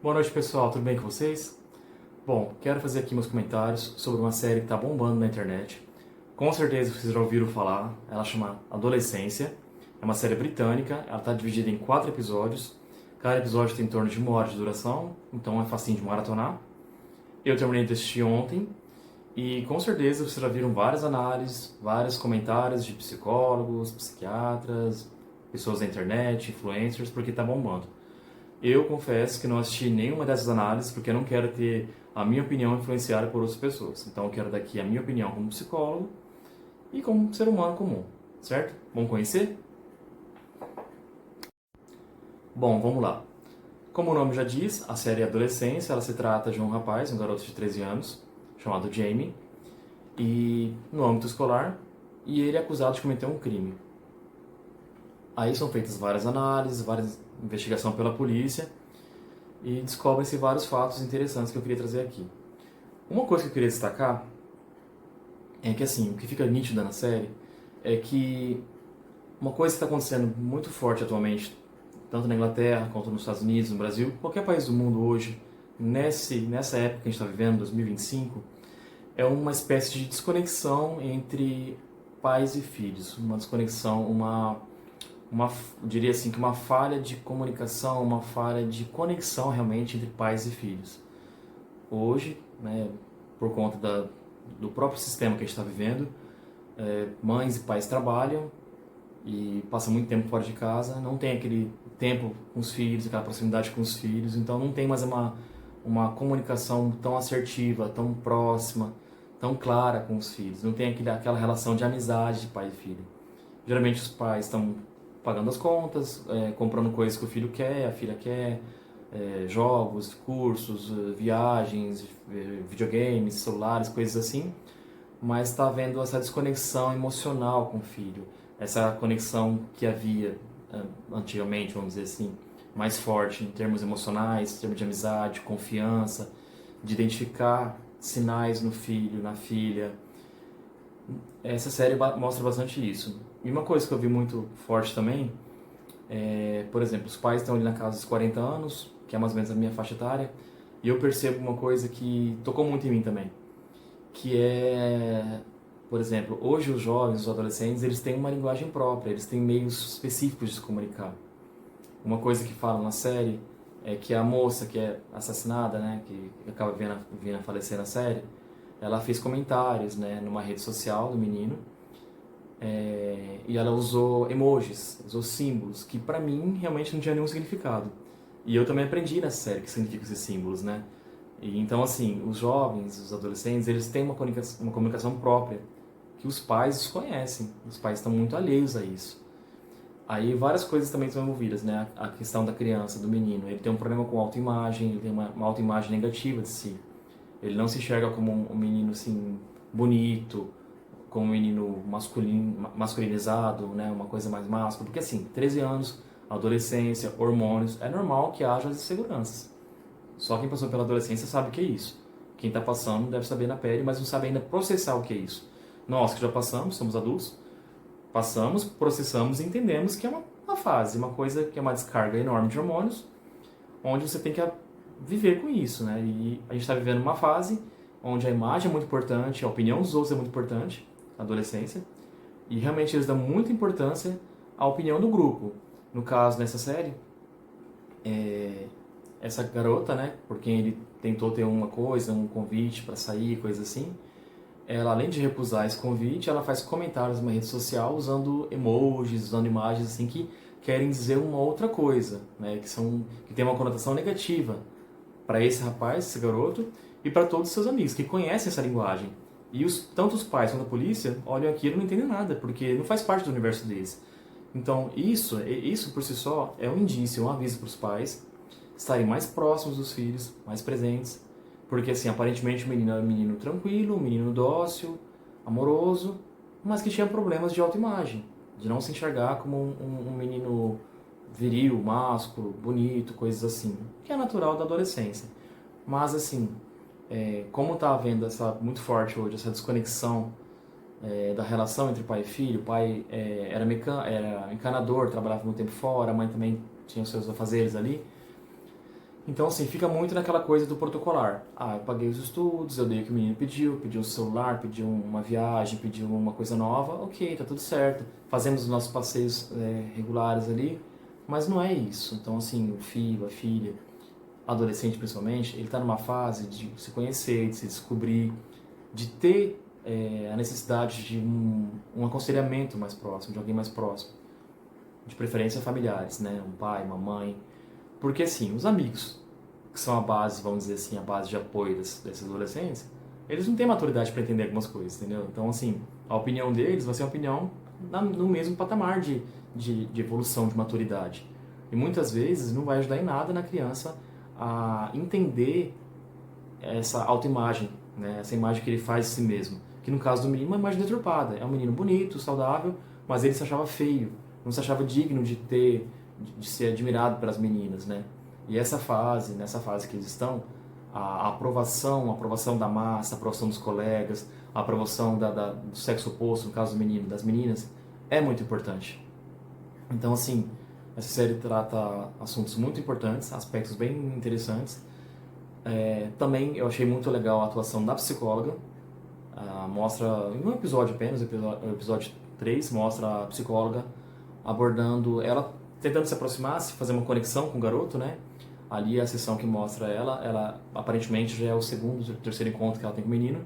Boa noite, pessoal. Tudo bem com vocês? Bom, quero fazer aqui meus comentários sobre uma série que está bombando na internet. Com certeza vocês já ouviram falar. Ela chama Adolescência. É uma série britânica. Ela está dividida em 4 episódios. Cada episódio tem em torno de 1 hora de duração, então é facinho de maratonar. Eu terminei de assistir ontem e com certeza vocês já viram várias análises, vários comentários de psicólogos, psiquiatras, pessoas da internet, influencers, porque está bombando. Eu confesso que não assisti nenhuma dessas análises porque eu não quero ter a minha opinião influenciada por outras pessoas. Então eu quero dar aqui a minha opinião como psicólogo e como ser humano comum, certo? Vamos conhecer? Bom, vamos lá. Como o nome já diz, a série é Adolescência. Ela se trata de um rapaz, um garoto de 13 anos, chamado Jamie, e no âmbito escolar, e ele é acusado de cometer um crime. Aí são feitas várias análises, várias investigações pela polícia, e descobrem-se vários fatos interessantes que eu queria trazer aqui. Uma coisa que eu queria destacar é que, assim, o que fica nítido na série é que uma coisa que está acontecendo muito forte atualmente, tanto na Inglaterra quanto nos Estados Unidos, no Brasil, qualquer país do mundo hoje, nessa época que a gente está vivendo, 2025, é uma espécie de desconexão entre pais e filhos, uma desconexão, diria assim, que uma falha de comunicação, uma falha de conexão realmente entre pais e filhos. Hoje, né, por conta do próprio sistema que a gente está vivendo, mães e pais trabalham e passam muito tempo fora de casa, não tem aquele tempo com os filhos, aquela proximidade com os filhos, então não tem mais uma comunicação tão assertiva, tão próxima, tão clara com os filhos, não tem aquela relação de amizade de pai e filho. Geralmente os pais estão pagando as contas, comprando coisas que o filho quer, a filha quer, jogos, cursos, viagens, videogames, celulares, coisas assim, mas está havendo essa desconexão emocional com o filho, essa conexão que havia antigamente, vamos dizer assim, mais forte em termos emocionais, em termos de amizade, confiança, de identificar sinais no filho, na filha. Essa série mostra bastante isso. E uma coisa que eu vi muito forte também por exemplo, os pais estão ali na casa dos 40 anos, que é mais ou menos a minha faixa etária, e eu percebo uma coisa que tocou muito em mim também, que é, por exemplo, hoje os jovens, os adolescentes, eles têm uma linguagem própria, eles têm meios específicos de se comunicar. Uma coisa que falam na série é que a moça que é assassinada, né, que acaba vindo a falecer na série, ela fez comentários, né, numa rede social do menino, e ela usou emojis, usou símbolos, que pra mim realmente não tinha nenhum significado. E eu também aprendi nessa série que significam esses símbolos, né? E então, assim, os jovens, os adolescentes, eles têm uma comunicação própria, que os pais desconhecem. Os pais estão muito alheios a isso. Aí várias coisas também estão envolvidas, né? A questão da criança, do menino. Ele tem um problema com autoimagem, ele tem uma autoimagem negativa de si. Ele não se enxerga como um menino, assim, bonito, como um menino masculinizado, né? Uma coisa mais máscula. Porque, assim, 13 anos, adolescência, hormônios, é normal que haja as inseguranças. Só quem passou pela adolescência sabe o que é isso. Quem está passando deve saber na pele, mas não sabe ainda processar o que é isso. Nós que já passamos, somos adultos, passamos, processamos e entendemos que é uma fase, uma coisa que é uma descarga enorme de hormônios, onde você tem que viver com isso, né? E a gente está vivendo uma fase onde a imagem é muito importante, a opinião dos outros é muito importante, na adolescência, e realmente eles dão muita importância à opinião do grupo. No caso, nessa série, essa garota, né, por quem ele tentou ter uma coisa, um convite para sair, coisa assim, ela, além de recusar esse convite, ela faz comentários numa rede social usando emojis, usando imagens assim que querem dizer uma outra coisa, né, que tem uma conotação negativa para esse rapaz, esse garoto, e para todos os seus amigos que conhecem essa linguagem. E tanto os pais quanto a polícia olham aquilo e não entendem nada, porque não faz parte do universo deles. Então, isso por si só é um indício, um aviso para os pais estarem mais próximos dos filhos, mais presentes, porque assim, aparentemente o menino era um menino tranquilo, um menino dócil, amoroso, mas que tinha problemas de autoimagem, de não se enxergar como um menino viril, másculo, bonito, coisas assim, que é natural da adolescência. Mas assim, como está havendo essa muito forte hoje essa desconexão da relação entre pai e filho, o pai era encanador, trabalhava muito tempo fora, a mãe também tinha os seus afazeres ali, Então, assim, fica muito naquela coisa do protocolar. Ah, eu paguei os estudos, eu dei o que o menino pediu um celular, pediu uma viagem, pediu uma coisa nova, ok, tá tudo certo. Fazemos os nossos passeios regulares ali, mas não é isso. Então, assim, o filho, a filha, adolescente principalmente, ele está numa fase de se conhecer, de se descobrir, de ter a necessidade de um aconselhamento mais próximo, de alguém mais próximo, de preferência familiares, né? Um pai, uma mãe. Porque, assim, os amigos, que são a base, vamos dizer assim, a base de apoio desses adolescentes, eles não têm maturidade para entender algumas coisas, entendeu? Então, assim, a opinião deles vai ser uma opinião no mesmo patamar de evolução, de maturidade. E muitas vezes não vai ajudar em nada na criança a entender essa autoimagem, né? Essa imagem que ele faz de si mesmo. Que no caso do menino é uma imagem deturpada. É um menino bonito, saudável, mas ele se achava feio, não se achava digno de ser admirado pelas meninas, né? E nessa fase que eles estão, a aprovação da massa, a aprovação dos colegas, a aprovação do sexo oposto, no caso do menino, das meninas, é muito importante. Então, assim, essa série trata assuntos muito importantes, aspectos bem interessantes. Também eu achei muito legal a atuação da psicóloga. Mostra, em um episódio apenas, o episódio 3 mostra a psicóloga abordando, ela tentando se aproximar, se fazer uma conexão com o garoto, né? Ali a sessão que mostra ela aparentemente já é o segundo, terceiro encontro que ela tem com o menino,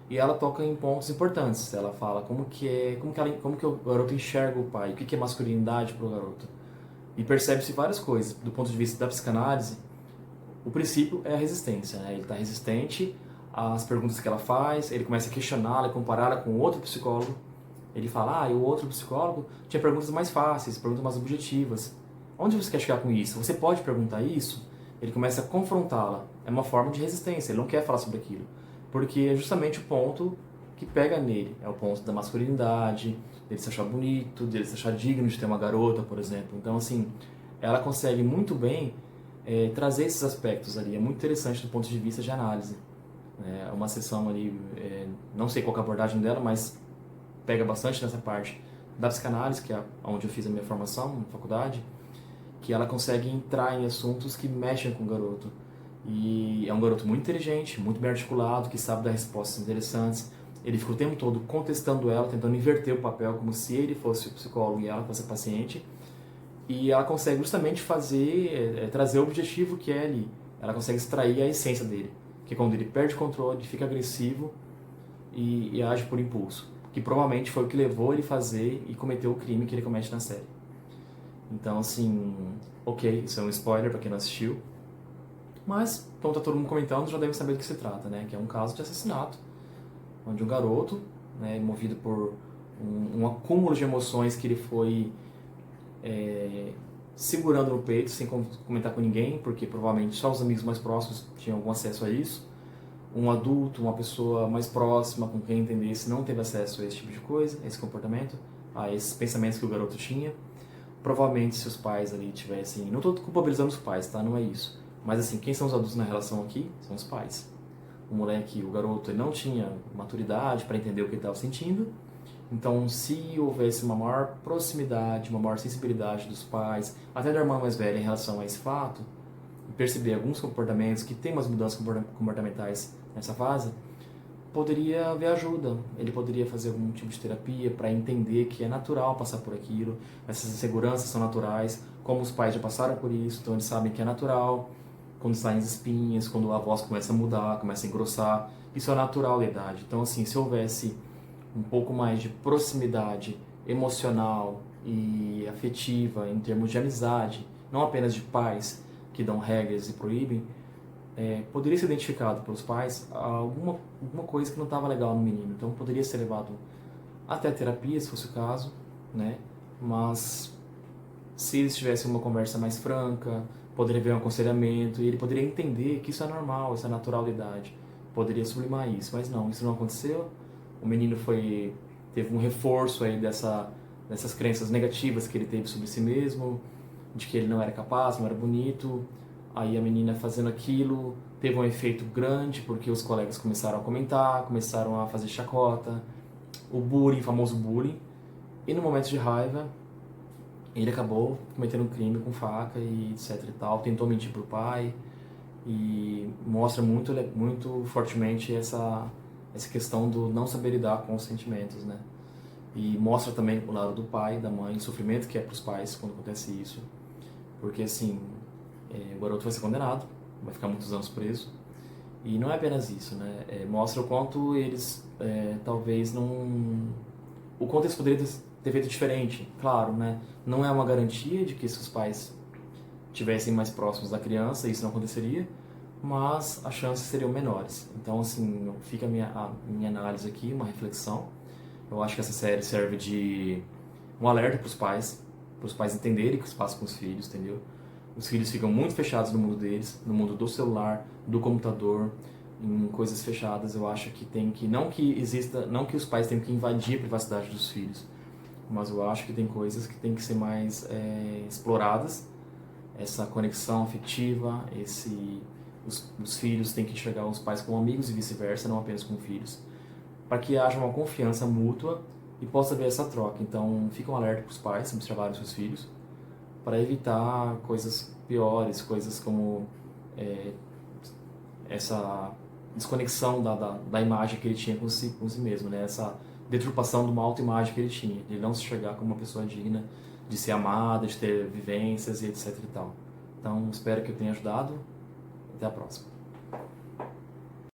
e ela toca em pontos importantes. Ela fala como que o garoto enxerga o pai, o que é masculinidade para o garoto. E percebe-se várias coisas. Do ponto de vista da psicanálise, o princípio é a resistência, né? Ele está resistente às perguntas que ela faz, ele começa a questioná-la, compará-la com outro psicólogo. Ele fala, e o outro psicólogo tinha perguntas mais fáceis, perguntas mais objetivas. Onde você quer chegar com isso? Você pode perguntar isso? Ele começa a confrontá-la. É uma forma de resistência, ele não quer falar sobre aquilo. Porque é justamente o ponto que pega nele. É o ponto da masculinidade, dele se achar bonito, dele se achar digno de ter uma garota, por exemplo. Então, assim, ela consegue muito bem trazer esses aspectos ali. É muito interessante do ponto de vista de análise. É uma sessão ali, não sei qual é a abordagem dela, mas pega bastante nessa parte da psicanálise, que é onde eu fiz a minha formação na faculdade, que ela consegue entrar em assuntos que mexem com o garoto. E é um garoto muito inteligente, muito bem articulado, que sabe dar respostas interessantes. Ele fica o tempo todo contestando ela, tentando inverter o papel, como se ele fosse o psicólogo e ela fosse a paciente. E ela consegue justamente trazer o objetivo que é ali. Ela consegue extrair a essência dele, que é quando ele perde o controle, fica agressivo e age por impulso, que provavelmente foi o que levou ele a fazer e cometer o crime que ele comete na série. Então, assim, ok, isso é um spoiler para quem não assistiu, mas, como tá todo mundo comentando, já deve saber do que se trata, né? Que é um caso de assassinato, onde um garoto, né, movido por um acúmulo de emoções que ele foi segurando no peito, sem comentar com ninguém, porque provavelmente só os amigos mais próximos tinham algum acesso a isso. Um adulto, uma pessoa mais próxima, com quem entendesse, não teve acesso a esse tipo de coisa, a esse comportamento, a esses pensamentos que o garoto tinha. Provavelmente se os pais ali tivessem... Não estou culpabilizando os pais, tá? Não é isso. Mas assim, quem são os adultos na relação aqui? São os pais. O moleque, o garoto, ele não tinha maturidade para entender o que ele estava sentindo. Então, se houvesse uma maior proximidade, uma maior sensibilidade dos pais, até da irmã mais velha em relação a esse fato, e perceber alguns comportamentos que tem umas mudanças comportamentais nessa fase, poderia haver ajuda. Ele poderia fazer algum tipo de terapia para entender que é natural passar por aquilo, essas inseguranças são naturais, como os pais já passaram por isso, então eles sabem que é natural, quando saem as espinhas, quando a voz começa a mudar, começa a engrossar, isso é natural da idade. Então, assim, se houvesse um pouco mais de proximidade emocional e afetiva em termos de amizade, não apenas de pais que dão regras e proíbem, poderia ser identificado pelos pais alguma coisa que não estava legal no menino. Então poderia ser levado até a terapia, se fosse o caso, né? Mas se eles tivessem uma conversa mais franca, poderia haver um aconselhamento e ele poderia entender que isso é normal, isso é natural da idade. Poderia sublimar isso, mas não, isso não aconteceu. O menino teve um reforço aí dessas crenças negativas que ele teve sobre si mesmo, de que ele não era capaz, não era bonito. Aí a menina fazendo aquilo teve um efeito grande, porque os colegas começaram a comentar, começaram a fazer chacota, o bullying, o famoso bullying. E no momento de raiva, Ele acabou cometendo um crime com faca e etc e tal, tentou mentir pro pai e mostra muito fortemente essa questão do não saber lidar com os sentimentos, né? E mostra também o lado do pai, da mãe, o sofrimento que é pros pais quando acontece isso. Porque, assim, o garoto vai ser condenado, vai ficar muitos anos preso. E não é apenas isso, né? Mostra o quanto eles talvez não... O quanto eles poderiam ter feito diferente, claro, né? Não é uma garantia de que se os pais tivessem mais próximos da criança, isso não aconteceria, mas as chances seriam menores. Então, assim, fica a minha análise aqui, uma reflexão. Eu acho que essa série serve de um alerta para os pais entenderem o que se passa com os filhos, entendeu? Os filhos ficam muito fechados no mundo deles, no mundo do celular, do computador, em coisas fechadas. Eu acho que tem que não que exista, não que os pais tenham que invadir a privacidade dos filhos, mas eu acho que tem coisas que tem que ser mais exploradas. Essa conexão afetiva, os filhos têm que enxergar os pais como amigos e vice-versa, não apenas como filhos, para que haja uma confiança mútua e possa haver essa troca. Então, fica um alerta para os pais se observarem os seus filhos, para evitar coisas piores, coisas como essa desconexão da imagem que ele tinha com si mesmo, né? Essa deturpação de uma autoimagem que ele tinha, de não se enxergar como uma pessoa digna de ser amada, de ter vivências e etc e tal. Então, espero que eu tenha ajudado. Até a próxima.